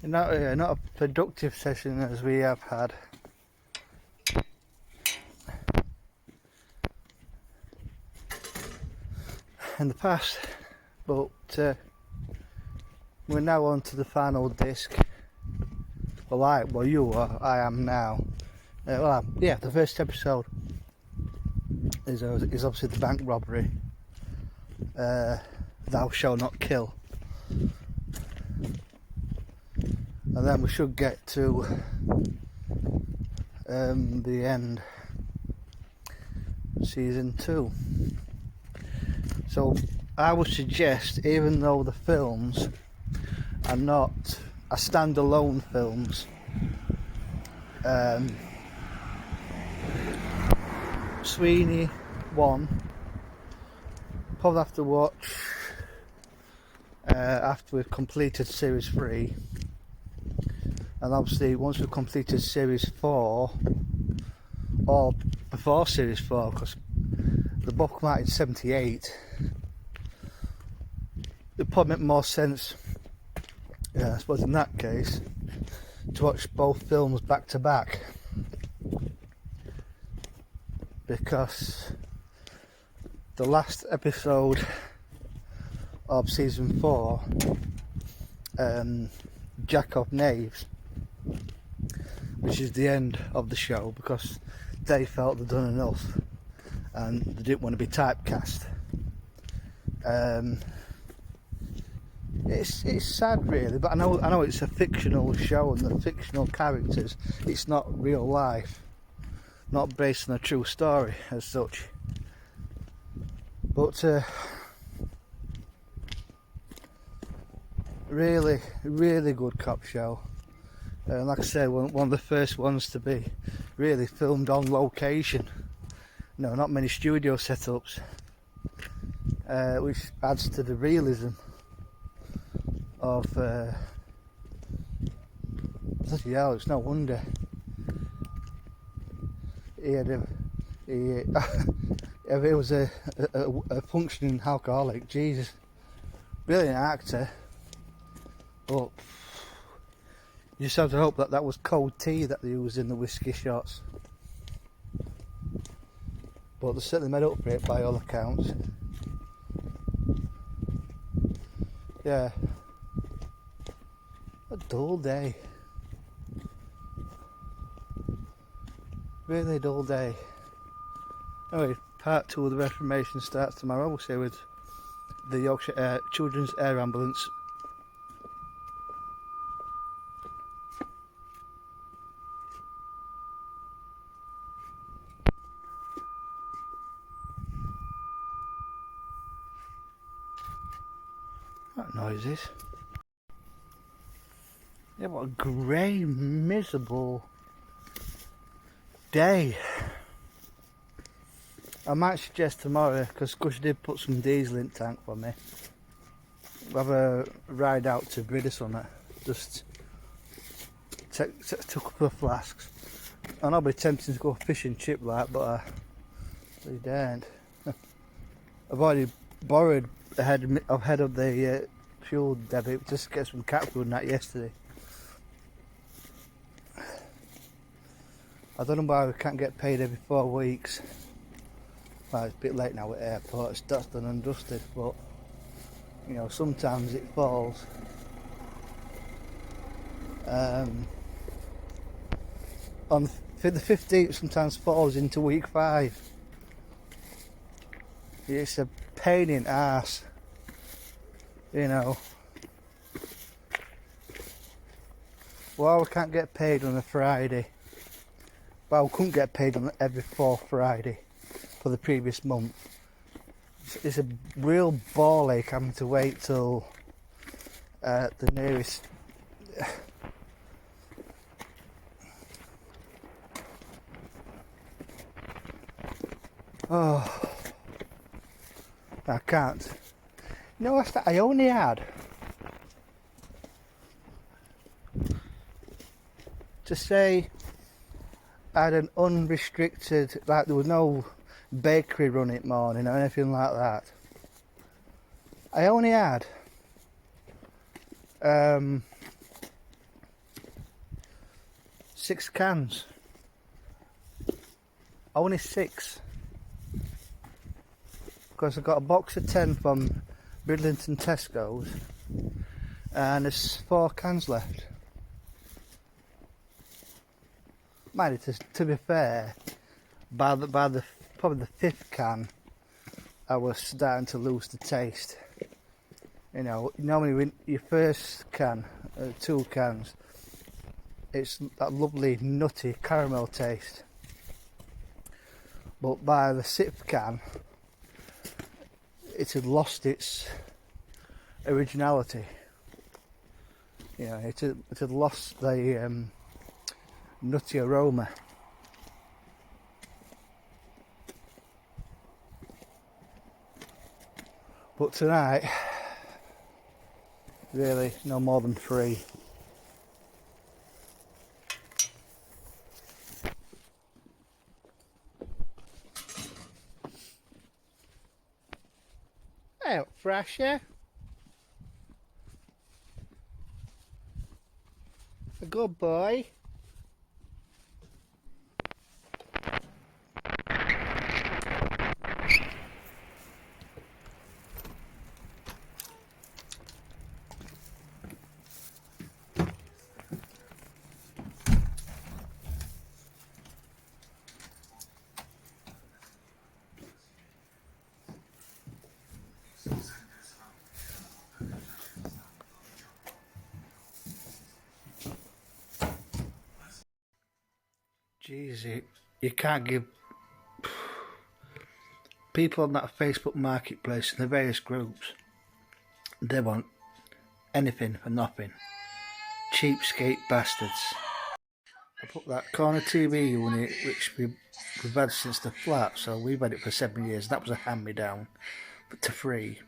not a productive session as we have had. In the past, but we're now on to the final disc. Well, you are. I am now. The first episode is obviously the bank robbery. Thou shalt not kill, and then we should get to the end, season 2. So I would suggest, even though the films are not a standalone films, Sweeney 1 probably have to watch after we've completed series 3, and obviously once we've completed series 4 or before series 4, because the book came out in 78. It probably make more sense, I suppose, in that case, to watch both films back to back, because the last episode of season 4, Jack of Knaves, which is the end of the show, because they felt they'd done enough and they didn't want to be typecast. It's sad, really, but I know it's a fictional show and the fictional characters. It's not real life, not based on a true story as such. But really good cop show. Like I say, one of the first ones to be really filmed on location. No, not many studio setups, which adds to the realism of bloody hell. It's no wonder if he was a functioning alcoholic. Jesus, brilliant actor, but you just have to hope that was cold tea that they used in the whiskey shots. But they certainly made up for it by all accounts. Yeah. A dull day. Really dull day. Anyway, part 2 of the Reformation starts tomorrow, we'll say, with the Yorkshire Children's Air Ambulance. What noise is? Yeah, what a grey, miserable day. I might suggest tomorrow, because Gush did put some diesel in the tank for me, we'll have a ride out to Brid or something. Just take a couple of flasks. And I'll be tempting to go fish and chip like, but they daren't. I've already borrowed ahead of the fuel debit just to get some cat food and that yesterday. I don't know why we can't get paid every 4 weeks. Well, it's a bit late now at the airport, it's dust done and dusted, but you know, sometimes it falls. On the 15th sometimes falls into week 5. It's a pain in the arse, you know. Well, we can't get paid on a Friday. Well, we couldn't get paid on every 4th Friday for the previous month. It's a real ball ache having to wait till the nearest. Oh, I can't. You know what? I only had to say I had an unrestricted, like there was no bakery run it morning or anything like that. I only had 6 cans. Only 6. Because I got a box of 10 from Bridlington Tesco's, and there's 4 cans left. Mind it, to be fair, by the probably the 5th can, I was starting to lose the taste. You know, normally when your first can, 2 cans, it's that lovely nutty caramel taste. But by the 6th can, it had lost its originality. You know, it had lost the nutty aroma. But tonight, really, no more than 3. Hey, fresh, yeah? A good boy. Jeez, you can't give people on that Facebook marketplace in the various groups, they want anything for nothing. Cheapskate bastards. I put that corner TV unit, which we've had since the flat, so we've had it for 7 years. That was a hand-me-down, but to free.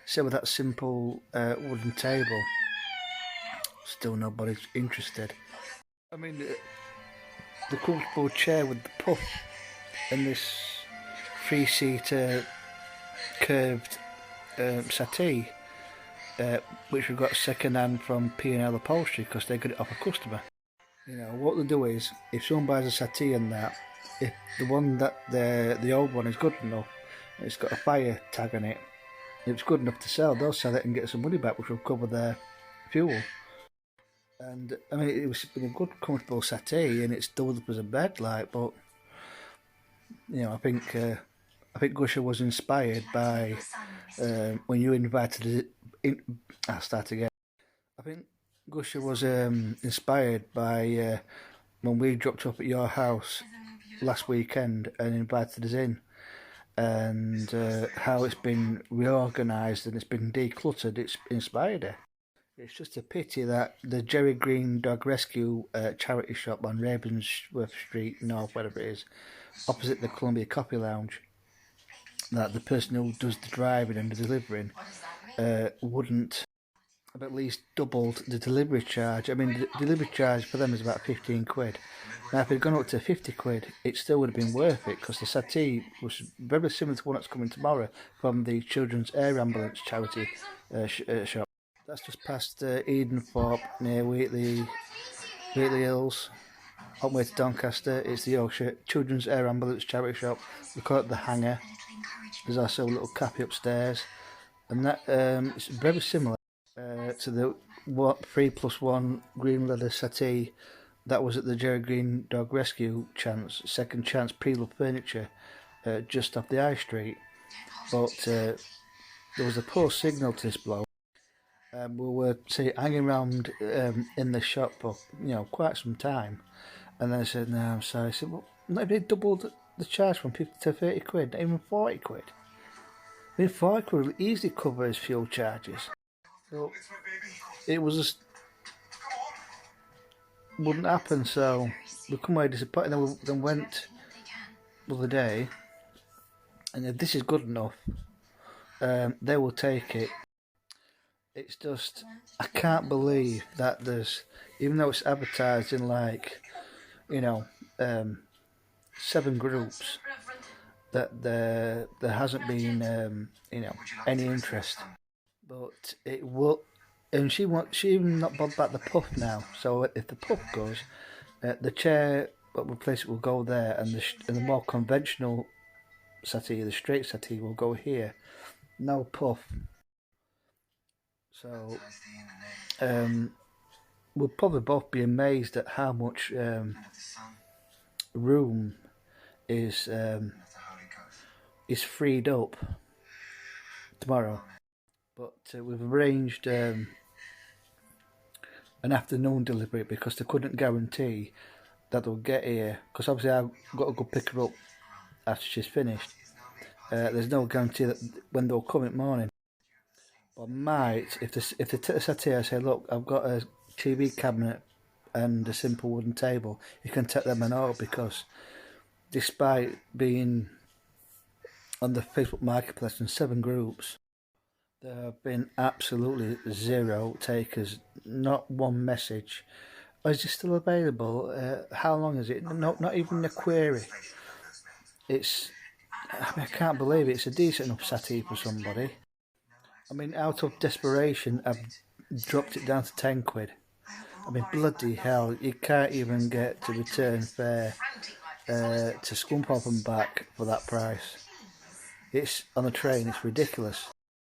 So with that simple wooden table, still nobody's interested. I mean, the comfortable chair with the puff and this 3-seater curved settee, which we got second hand from P&L Upholstery because they got it off a customer. You know what they do is, if someone buys a settee and that, if the one that the old one is good enough, it's got a fire tag on it, if it's good enough to sell, they'll sell it and get some money back, which will cover their fuel. And I mean, it was been a good, comfortable settee, and it's doubled up as a bed, like. But you know, I think Gusher was inspired by when you invited it. I'll start again. I think Gusher was inspired by when we dropped up at your house last weekend and invited us in, and how it's been reorganised and it's been decluttered. It's inspired her. It's just a pity that the Jerry Green Dog Rescue charity shop on Ravensworth Street North, whatever it is, opposite the Columbia Coffee Lounge, that the person who does the driving and the delivering wouldn't have at least doubled the delivery charge. I mean, the delivery charge for them is about 15 quid. Now, if it had gone up to 50 quid, it still would have been worth it, because the settee was very similar to one that's coming tomorrow from the Children's Air Ambulance charity shop. That's just past Edenthorpe near Wheatley Hills, on the way to Doncaster. It's the Yorkshire Children's Air Ambulance charity shop. We call it the Hangar. There's also a little cafe upstairs, and that it's very similar to the 3+1 green leather settee that was at the Jerry Green Dog Rescue Second Chance Pre-Loved Furniture just off the High Street. But there was a poor signal to this bloke. We were hanging around in the shop for quite some time, and then I said, "No, I'm sorry." I said, "Well, not if they doubled the charge from 50 to 30 quid, not even 40 quid. I mean, 40 quid will easily cover his fuel charges." So it was just wouldn't happen. So we come away disappointed. Then went the other day, and if this is good enough, they will take it. It's just, I can't believe that there's, even though it's advertised in 7 groups, that there hasn't been any interest. But it will, and she even not bothered about the puff now. So if the puff goes, The chair that will place it will go there, and the more conventional settee, the straight settee, will go here. No puff. So we'll probably both be amazed at how much room is freed up tomorrow. But we've arranged an afternoon delivery because they couldn't guarantee that they'll get here, because obviously I've got to go pick her up after she's finished. There's no guarantee that when they'll come in the morning. But I might, if they take the settee, I say, look, I've got a TV cabinet and a simple wooden table, you can take them and all, because despite being on the Facebook Marketplace in 7 groups, there have been absolutely 0 takers, not one message. Is it still available? How long is it? Not even a query. I can't believe it. It's a decent enough settee for somebody. I mean, out of desperation, I've dropped it down to 10 quid. I mean, bloody hell, you can't even get to return fare to Scunthorpe and back for that price. It's on a train, it's ridiculous.